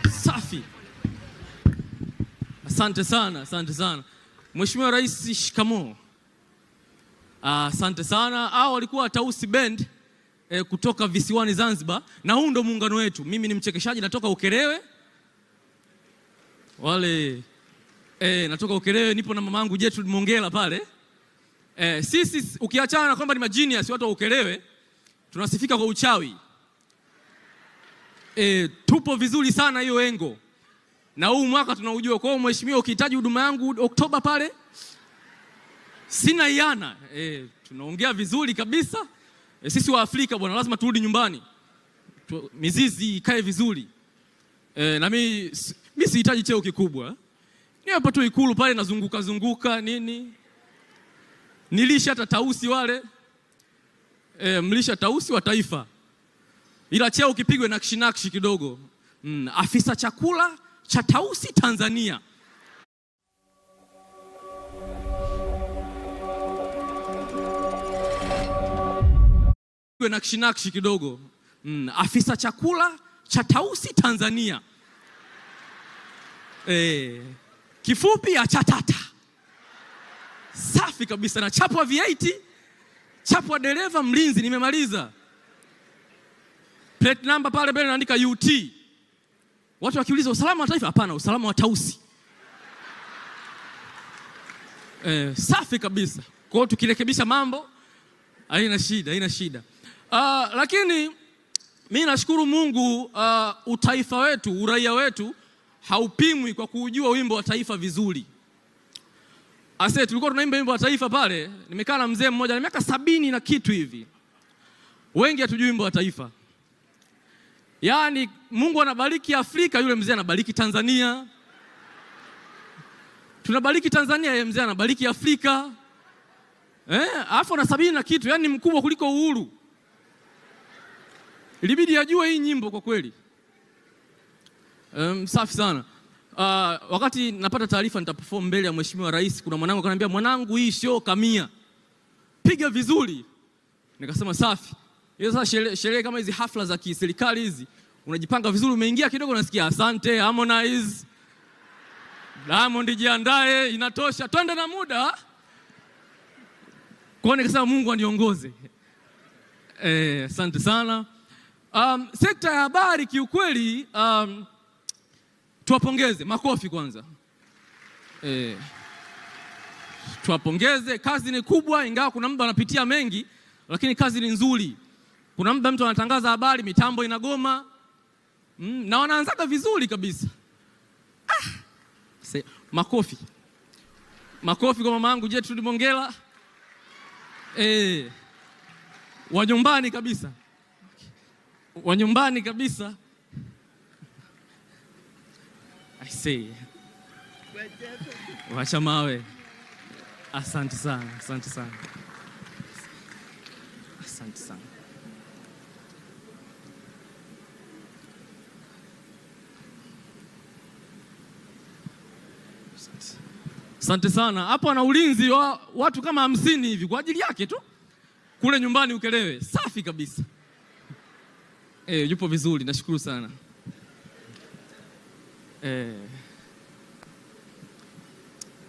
Safi. Asante sana, asante sana. Mheshimiwa Rais, shikamoo. Asante sana. Hao walikuwa Tausi Band kutoka visiwani Zanzibar, na huu ndo muungano wetu. Mimi ni mchekeshaji natoka Ukerewe. Natoka Ukerewe, nipo na mamangu Gertrude Mongela pale. Sisi ukiachana na kwamba ni magenius watu wa Ukerewe, tunasifika kwa uchawi. Tupo vizuri sana hiyo engo. Na huu mwaka tunaujua. Kwa hiyo mheshimiwa, ukihitaji huduma yangu Oktoba pale, sina iana. Tunaongea vizuri kabisa. Sisi wa Afrika bwana, lazima turudi nyumbani. Mizizi ikae vizuri. Na mimi sihitaji cheo kikubwa. Ni hapo tu Ikulu pale nazunguka nini. Nilisha hata Tausi wale. Mlisha Tausi wa taifa. Ila cheo kipigwe nakshi kidogo. Afisa chakula cha Tausi Tanzania. Nakshi kidogo. Afisa chakula cha Tausi Tanzania. Kifupi achatata. Safi kabisa. Na chapwa V8, chapwa dereva, mlinzi, nimemaliza. Plate number pale mbele naandika UT. Watu wakiuliza usalama wa taifa, hapana, usalama wa Tausi. Safi kabisa. Kwa hiyo tukirekebisha mambo haina shida. Lakini mimi nashukuru Mungu, utaifa wetu, uraia wetu haupimwi kwa kujua wimbo wa taifa vizuri. Tulikuwa tunaimba wimbo wa taifa pale, nimekaa na mzee mmoja na miaka 70 na kitu hivi. Wengi hatujui wimbo wa taifa. Yaani Mungu anabariki Afrika, yule mzee anabariki Tanzania. Tunabariki Tanzania, yeye mzee anabariki Afrika. Alafu na 70 na kitu, yani mkubwa kuliko Uhuru. Ilibidi ajue hii nyimbo kwa kweli. Safi sana. Wakati napata taarifa nitaperform mbele ya Mheshimiwa Rais, kuna mwanangu akaniambia, mwanangu, hii show kamia, piga vizuri. Nikasema safi. Hiyo sasa sherehe kama hizi hafla za kiserikali hizi, unajipanga vizuri, umeingia kidogo unasikia asante Harmonize, Diamond, jiandae, inatosha, twende na muda. Kwa nikasema Mungu aniongoze. Asante sana. Sekta ya habari kiukweli, tuwapongeze, makofi kwanza. Tuwapongeze, kazi ni kubwa, ingawa kuna muda anapitia mengi, lakini kazi ni nzuri. Kuna muda mtu anatangaza habari, mitambo inagoma. Na wanaanzaga vizuri kabisa. Makofi. Makofi kwa mamangu Gertrude Mongela. Wanyumbani kabisa. Wanyumbani kabisa. I say. Wacha mawe. Asante sana, asante sana. Asante sana. Asante sana. Hapo ana ulinzi wa watu kama 50 hivi kwa ajili yake tu. Kule nyumbani Ukerewe. Safi kabisa. Yupo vizuri, nashukuru sana.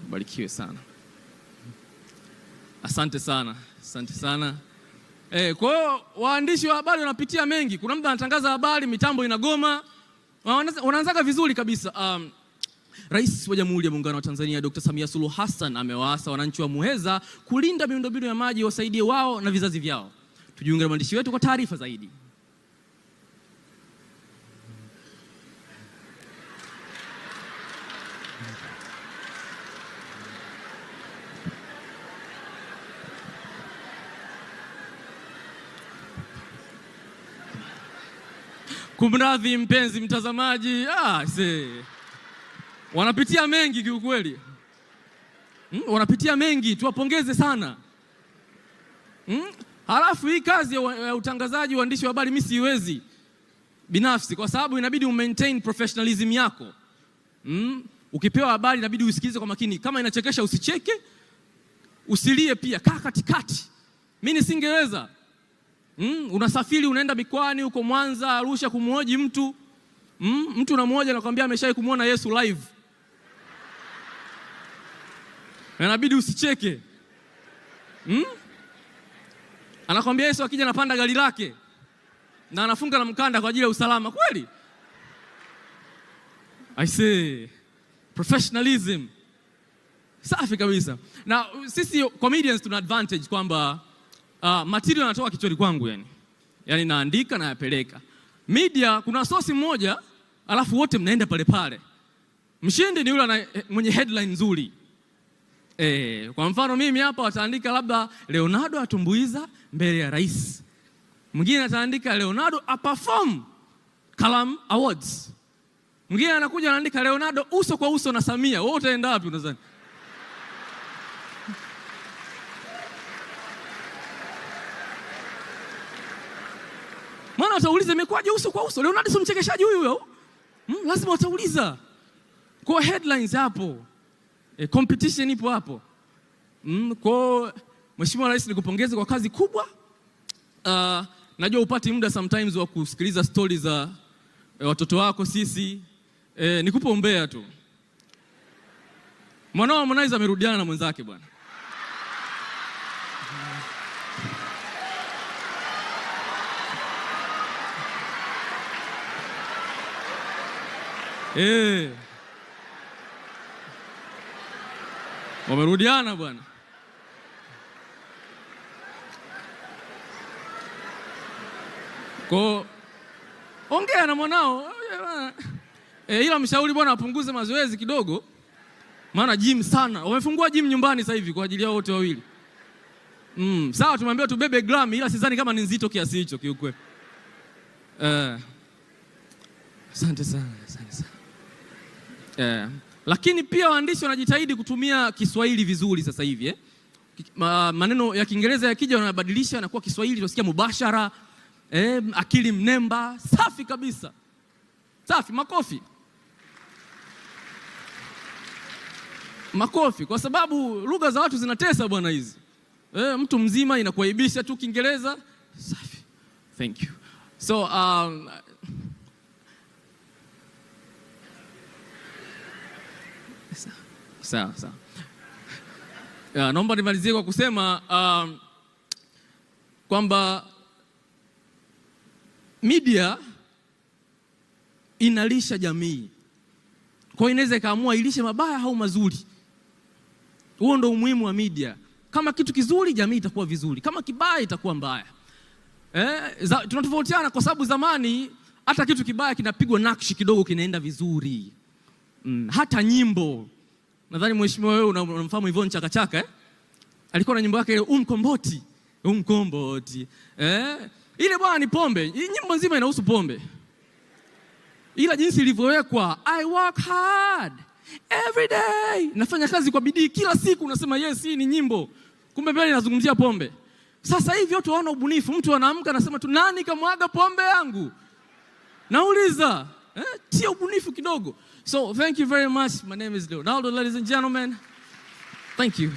Barikiwe sana. Asante sana. Asante sana. Kwa hiyo waandishi wa habari wanapitia mengi. Kuna mtu anatangaza habari, mitambo inagoma. Wanaanzaga vizuri kabisa. Rais wa Jamhuri ya Muungano wa Tanzania Dr. Samia Suluhu Hassan amewaasa wananchi wa Muheza kulinda miundombinu ya maji wasaidie wao na vizazi vyao. Tujiunge na mwandishi wetu kwa taarifa zaidi. Kumradhi mpenzi mtazamaji, wanapitia mengi kiukweli. Wanapitia mengi, tuwapongeze sana. Halafu hii kazi ya utangazaji, uandishi wa habari, mimi siwezi binafsi, kwa sababu inabidi maintain professionalism yako. Ukipewa habari inabidi usikilize kwa makini. Kama inachekesha usicheke, usilie pia, kaa katikati. Mimi nisingeweza. Unasafiri unaenda mikoani huko Mwanza, Arusha kumhoji mtu. Mtu na mmoja anakuambia ameshawahi kumuona Yesu live. Inabidi usicheke. Anakuambia Yesu akija anapanda gari lake na anafunga na mkanda kwa ajili ya usalama. Kweli? I say professionalism. Safi kabisa. Na sisi comedians tuna advantage kwamba material yanatoka kichwani kwangu yani. Yaani naandika na yapeleka. Media kuna source moja alafu wote mnaenda pale pale. Mshindi ni yule mwenye headline nzuri. Kwa mfano mimi hapa wataandika labda Leonardo atumbuiza mbele ya rais. Mwingine ataandika Leonardo aperform Kalam Awards. Mwingine anakuja anaandika Leonardo uso kwa uso na Samia. Wewe utaenda wapi unadhani? Maana watauliza imekwaje uso kwa uso? Leonardo sio mchekeshaji huyo. Lazima watauliza. Kwa headlines hapo. Competition ipo hapo. Kwa Mheshimiwa Rais nikupongeze kwa kazi kubwa. Najua upati muda sometimes wa kusikiliza stories za watoto wako sisi. Nikupe ombea tu. Mwanao Harmonize amerudiana na mwenzake bwana. Wamerudiana bwana. Kwa ongea na mwanao. Ila mshauri bwana apunguze mazoezi kidogo. Maana gym sana. Wamefungua gym nyumbani sasa hivi kwa ajili yao wote wawili. Sawa tumwambia tubebe gram ila sidhani kama ni nzito kiasi hicho kiukweli. Asante sana. Lakini pia waandishi wanajitahidi kutumia Kiswahili vizuri sasa hivi maneno ya Kiingereza yakija wanabadilisha yanakuwa Kiswahili tunasikia mubashara. Akili mnemba, safi kabisa. Safi, makofi kwa sababu lugha za watu zinatesa bwana hizi. Mtu mzima inakuaibisha tu Kiingereza. Safi. Thank you. So sawa. Naomba nimalizie kwa kusema kwamba media inalisha jamii. Kwa hiyo inaweza ikaamua ilishe mabaya au mazuri. Huo ndio umuhimu wa media. Kama kitu kizuri jamii itakuwa vizuri, kama kibaya itakuwa mbaya. Tunatofautiana kwa sababu zamani hata kitu kibaya kinapigwa nakshi kidogo kinaenda vizuri. Hata nyimbo. Nadhani mheshimiwa wewe unamfahamu Yvonne Chaka Chaka alikuwa na nyimbo yake ile umkomboti. Ile bwana ni pombe. Nyimbo nzima inahusu pombe. Ila jinsi ilivyowekwa, I work hard every day. Nafanya kazi kwa bidii kila siku, unasema yes hii ni nyimbo. Kumbe mbele inazungumzia pombe. Sasa hivi watu waona ubunifu, mtu anaamka anasema tu nani kamwaga pombe yangu? Nauliza, tia ubunifu kidogo. So thank you very much. My name is Leonardo, ladies and gentlemen. Thank you.